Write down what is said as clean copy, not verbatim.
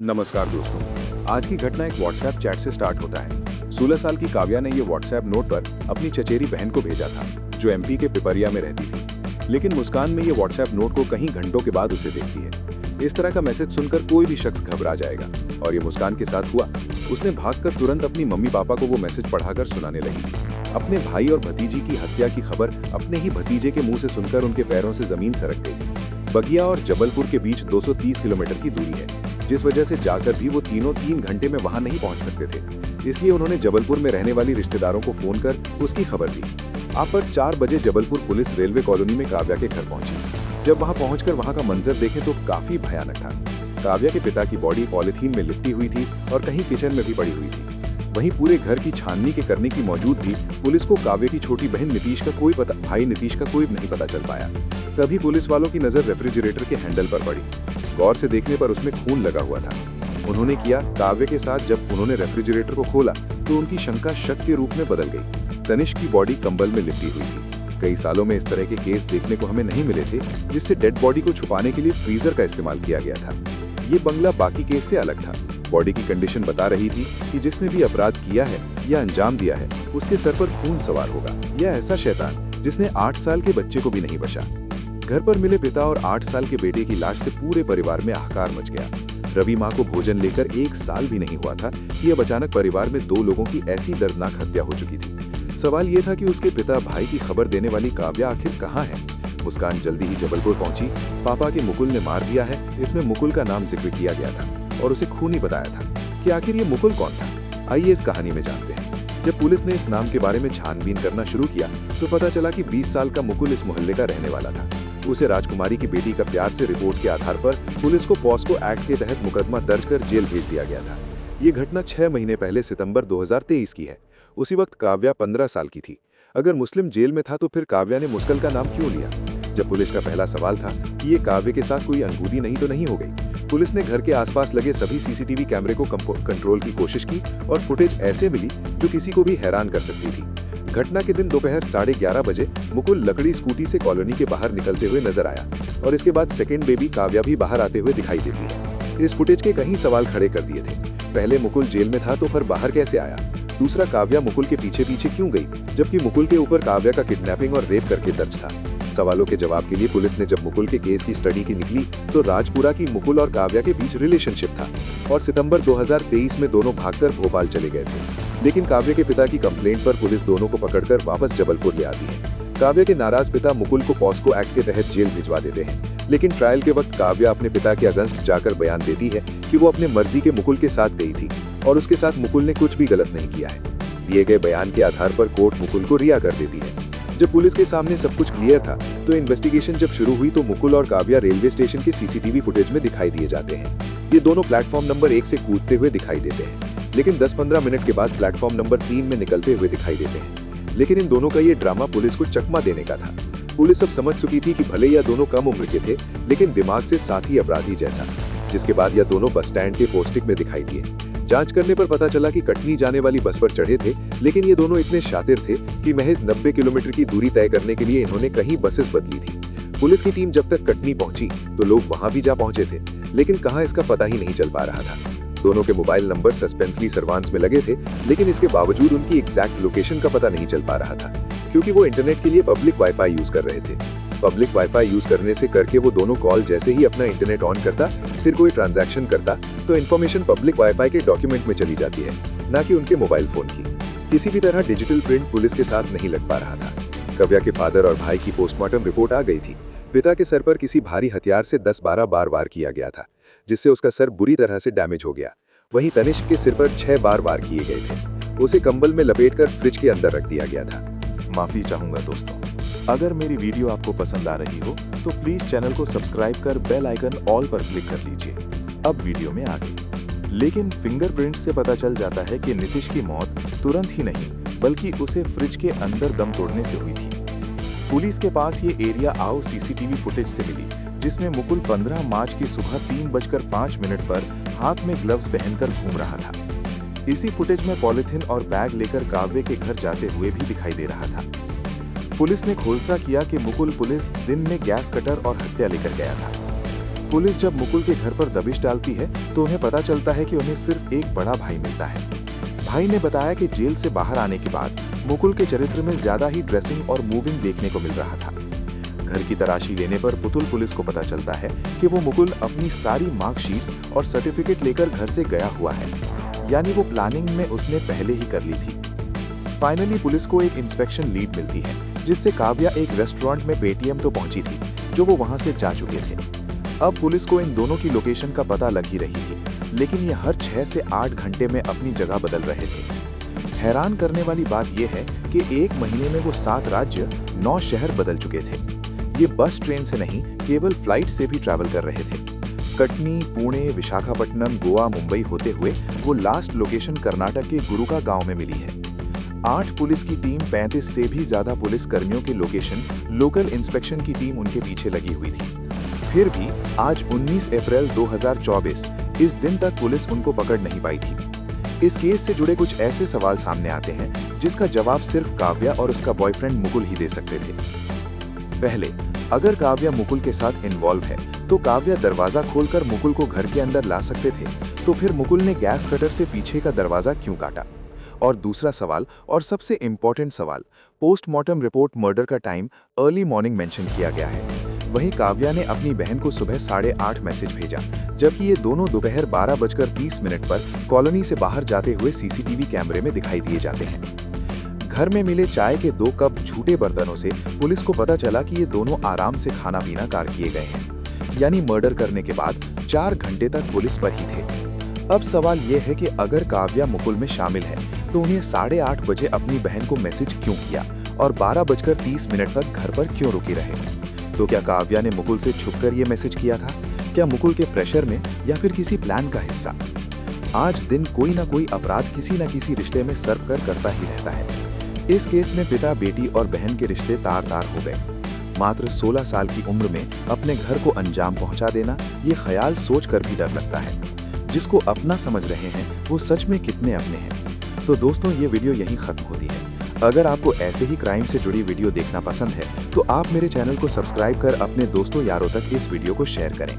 नमस्कार दोस्तों, आज की घटना एक व्हाट्सएप चैट से स्टार्ट होता है। 16 साल की काव्या ने ये व्हाट्सएप नोट पर अपनी चचेरी बहन को भेजा था, जो एमपी के पिपरिया में रहती थी। लेकिन मुस्कान में ये व्हाट्सएप नोट को कहीं घंटों के बाद उसे देखती है। इस तरह का मैसेज सुनकर कोई भी शख्स घबरा जाएगा, और ये मुस्कान के साथ हुआ। उसने भागकर तुरंत अपनी मम्मी पापा को वो मैसेज पढ़ाकर सुनाने लगी। अपने भाई और भतीजी की हत्या की खबर अपने ही भतीजे के मुंह से सुनकर उनके पैरों से जमीन सरक गई। बगिया और जबलपुर के बीच 230 किलोमीटर की दूरी है, जिस वजह से जाकर भी वो तीनों 3 घंटे में वहां नहीं पहुंच सकते थे। इसलिए उन्होंने जबलपुर में रहने वाली रिश्तेदारों को फोन कर उसकी खबर दी। आप पर 4 बजे जबलपुर पुलिस रेलवे कॉलोनी में काव्या के घर पहुंची। जब वहां पहुंचकर वहां का मंजर देखें तो काफी भयानक था। काव्या के पिता की बॉडी पॉलिथीन में लिपटी हुई थी और कहीं किचन में भी पड़ी हुई थी। वहीं पूरे घर की छाननी के करने की मौजूद भी पुलिस को काव्या की छोटी बहन नीतीश का कोई नहीं पता चल पाया। तभी पुलिस वालों की नजर रेफ्रिजरेटर के हैंडल पर पड़ी। गौर से देखने पर उसमें खून लगा हुआ था। उन्होंने किया काव्या के साथ। जब उन्होंने रेफ्रिजरेटर को खोला तो उनकी शंका शक के रूप में बदल गई। तनिष्क की बॉडी कंबल में लिपटी हुई थी। कई सालों में इस तरह के केस देखने को हमें नहीं मिले थे, जिससे डेड बॉडी को छुपाने के लिए फ्रीजर का इस्तेमाल किया गया था। ये बंगला बाकी केस से अलग था। बॉडी की कंडीशन बता रही थी कि जिसने भी अपराध किया है या अंजाम दिया है, उसके सर पर खून सवार होगा। यह ऐसा शैतान जिसने 8 साल के बच्चे को भी नहीं बचा। घर पर मिले पिता और 8 साल के बेटे की लाश से पूरे परिवार में हाहाकार मच गया। रवि मां को भोजन लेकर 1 साल भी नहीं हुआ था कि अब अचानक परिवार में 2 लोगों की ऐसी दर्दनाक हत्या हो चुकी थी। सवाल ये था कि उसके पिता भाई की खबर देने वाली काव्या आखिर कहाँ है। मुस्कान जल्दी ही जबलपुर पहुंची। पापा के मुकुल ने मार दिया है, इसमें मुकुल का नाम जिक्र किया गया था और उसे खूनी बताया था कि आखिर ये मुकुल कौन था। आइए इस कहानी में जानते हैं। जब पुलिस ने इस नाम के बारे में छानबीन करना शुरू किया तो पता चला कि 20 साल का मुकुल इस मोहल्ले का रहने वाला था। उसे राजकुमारी की बेटी का प्यार से रिपोर्ट के आधार पर पुलिस को पॉस्को एक्ट के तहत मुकदमा दर्ज कर जेल भेज दिया गया था। ये घटना 6 महीने पहले सितंबर 2023 की है। उसी वक्त काव्या 15 साल की थी। अगर मुस्लिम जेल में था तो फिर काव्या ने मुस्कल का नाम क्यों लिया। जब पुलिस का पहला सवाल था कि ये काव्या के साथ कोई अनहोनी नहीं तो नहीं हो गई। पुलिस ने घर के आसपास लगे सभी सीसीटीवी कैमरे को कंट्रोल की कोशिश की और फुटेज ऐसे मिली जो किसी को भी हैरान कर सकती थी। घटना के दिन दोपहर 11:30 बजे मुकुल लकड़ी स्कूटी से कॉलोनी के बाहर निकलते हुए नजर आया और इसके बाद सेकंड बेबी काव्या भी बाहर आते हुए दिखाई देती है। इस फुटेज के कई सवाल खड़े कर दिए थे। पहले मुकुल जेल में था तो फिर बाहर कैसे आया। दूसरा, काव्या मुकुल के पीछे पीछे क्यों गई, जबकि मुकुल के ऊपर काव्या का किडनैपिंग और रेप करके दर्ज था। सवालों के जवाब के लिए पुलिस ने जब मुकुल के केस की स्टडी की निकली तो राजपुरा की मुकुल और काव्या के बीच रिलेशनशिप था और सितंबर 2023 में दोनों भागकर भोपाल चले गए थे। लेकिन काव्या के पिता की कंप्लेंट पर पुलिस दोनों को पकड़कर वापस जबलपुर ले आती है। काव्या के नाराज पिता मुकुल को पॉस्को एक्ट के तहत जेल भिजवा देते हैं। लेकिन ट्रायल के वक्त काव्या अपने पिता के अगेंस्ट जाकर बयान देती है कि वो अपने मर्जी के मुकुल के साथ गई थी और उसके साथ मुकुल ने कुछ भी गलत नहीं किया है। दिए गए बयान के आधार पर कोर्ट मुकुल को रिहा कर देती है। जब पुलिस के सामने सब कुछ क्लियर था तो इन्वेस्टिगेशन जब शुरू हुई तो मुकुल और काव्या रेलवे स्टेशन के सीसीटीवी फुटेज में दिखाई दिए जाते हैं। ये दोनों प्लेटफॉर्म नंबर 1 से कूदते हुए दिखाई देते हैं, लेकिन 10-15 मिनट के बाद प्लेटफॉर्म नंबर 3 में निकलते हुए दिखाई देते हैं। लेकिन इन दोनों का ये ड्रामा पुलिस को चकमा देने का था। पुलिस अब समझ चुकी थी कि भले यह दोनों कम उम्र के थे, लेकिन दिमाग से साथी अपराधी जैसा। जिसके बाद यह दोनों बस स्टैंड के पोस्टिंग में दिखाई दिए। जांच करने पर पता चला कि कटनी जाने वाली बस पर चढ़े थे, लेकिन ये दोनों इतने शातिर थे कि महज 90 किलोमीटर की दूरी तय करने के लिए इन्होंने कहीं बसेस बदली थी। पुलिस की टीम जब तक कटनी पहुंची तो लोग वहां भी जा पहुंचे थे, लेकिन कहां इसका पता ही नहीं चल पा रहा था। दोनों के मोबाइल नंबर सस्पेंसली सर्वांस में लगे थे, लेकिन इसके बावजूद उनकी एग्जैक्ट लोकेशन का पता नहीं चल पा रहा था, क्योंकि वो इंटरनेट के लिए पब्लिक वाईफाई यूज कर रहे थे। पब्लिक वाईफाई यूज करने से करके वो दोनों कॉल जैसे ही अपना इंटरनेट ऑन करता, फिर कोई ट्रांजैक्शन करता तो इन्फॉर्मेशन पब्लिक वाईफाई के डॉक्यूमेंट में चली जाती है, ना कि उनके मोबाइल फोन की। किसी भी तरह डिजिटल प्रिंट पुलिस के साथ नहीं लग पा रहा था। काव्या के फादर और भाई की पोस्टमार्टम रिपोर्ट आ गई थी। पिता के सर पर किसी भारी हथियार से 10-12 बार वार किया गया था, जिससे उसका सर बुरी तरह से डैमेज हो गया। वहीं तनिष्क के सिर पर 6 बार वार किए गए थे। उसे कंबल में लपेटकर फ्रिज के अंदर रख दिया गया था। माफी चाहूंगा दोस्तों। अगर मेरी वीडियो आपको पसंद आ रही हो तो प्लीज चैनल को सब्सक्राइब कर बेल आइकन ऑल पर क्लिक कर लीजिए। अब वीडियो में आगे। लेकिन फिंगरप्रिंट से पता चल जाता है कि नीतीश की मौत तुरंत ही नहीं, बल्कि उसे फ्रिज के अंदर दम तोड़ने से हुई थी। पुलिस के पास ये एरिया आओ सीसीटीवी फुटेज से मिली, जिसमें मुकुल 15 मार्च की सुबह 3:05 पर हाथ में ग्लव्स पहनकर घूम रहा था। इसी फुटेज में पॉलिथीन और बैग लेकर काव्या के घर जाते हुए भी दिखाई दे रहा था। पुलिस ने खुलासा किया कि मुकुल पुलिस दिन में गैस कटर और हत्या लेकर गया था। पुलिस जब मुकुल के घर पर दबिश डालती है तो उन्हें पता चलता है कि उन्हें सिर्फ एक बड़ा भाई मिलता है। भाई ने बताया कि जेल से बाहर आने के बाद मुकुल के चरित्र में ज्यादा ही ड्रेसिंग और मूविंग देखने को मिल रहा था। घर की तलाशी लेने पर पुतुल पुलिस को पता चलता है कि वो मुकुल अपनी सारी मार्कशीट्स और सर्टिफिकेट लेकर घर से गया हुआ है, यानी वो प्लानिंग में उसने पहले ही कर ली थी। फाइनली पुलिस को एक इंस्पेक्शन लीड मिलती है जिससे काव्या एक रेस्टोरेंट में पेटीएम तो पहुंची थी जो वो वहां से जा चुके थे। अब पुलिस को इन दोनों की लोकेशन का पता लग ही रही थी, लेकिन ये हर 6 से 8 घंटे में अपनी जगह बदल रहे थे। हैरान करने वाली बात यह है कि 1 महीने में वो 7 राज्य 9 शहर बदल चुके थे। ये बस ट्रेन से नहीं, केवल फ्लाइट से भी ट्रैवल कर रहे थे। कटनी, पुणे, विशाखापट्टनम, गोवा, मुंबई होते हुए वो लास्ट लोकेशन कर्नाटक के गुरुका गांव में मिली है। 8 पुलिस की टीम, 35 से भी ज्यादा पुलिस कर्मियों के लोकेशन, लोकल इंस्पेक्शन की टीम उनके पीछे लगी हुई थी। फिर भी आज 19 अप्रैल 2024 इस दिन तक पुलिस उनको पकड़ नहीं पाई थी। इस केस से जुड़े कुछ ऐसे सवाल सामने आते हैं जिसका जवाब सिर्फ काव्या और उसका बॉयफ्रेंड मुकुल ही दे सकते थे। पहले, अगर काव्या मुकुल के साथ इन्वॉल्व है तो काव्या दरवाजा खोलकर मुकुल को घर के अंदर ला सकते थे, तो फिर मुकुल ने गैस कटर से पीछे का दरवाजा क्यों काटा? और दूसरा सवाल, और सबसे इंपॉर्टेंट सवाल, पोस्टमार्टम रिपोर्ट मर्डर का टाइम अर्ली मॉर्निंग मेंशन किया गया है। वहीं काव्या ने अपनी बहन को सुबह 8:30 मैसेज भेजा, जबकि ये दोनों दोपहर 12:30 पर कॉलोनी से बाहर जाते हुए सीसीटीवी कैमरे में दिखाई दिए जाते हैं। घर में मिले चाय के 2 कप झूठे बर्तनों से पुलिस को पता चला कि ये दोनों आराम से खाना पीना कार किए गए हैं, यानी मर्डर करने के बाद 4 घंटे तक पुलिस पर ही थे। अब सवाल ये है कि अगर काव्या मुकुल में शामिल है तो उन्हें 8:30 बजे अपनी बहन को मैसेज क्यों किया और 12:30 तक घर पर क्यों रुकी रहे? तो क्या काव्या ने मुकुल से छुपकर ये मैसेज किया था? क्या मुकुल के प्रेशर में, या फिर किसी प्लान का हिस्सा? आज दिन कोई ना कोई अपराध किसी न किसी रिश्ते में सर्व करता ही रहता है। इस केस में पिता, बेटी और बहन के रिश्ते तार-तार हो गए। मात्र 16 साल की उम्र में अपने घर को अंजाम पहुंचा देना, ये ख्याल सोचकर भी डर लगता है। जिसको अपना समझ रहे हैं वो सच में कितने अपने हैं। तो दोस्तों, ये वीडियो यहीं खत्म होती है। अगर आपको ऐसे ही क्राइम से जुड़ी वीडियो देखना पसंद है तो आप मेरे चैनल को सब्सक्राइब कर अपने दोस्तों यारों तक इस वीडियो को शेयर करें।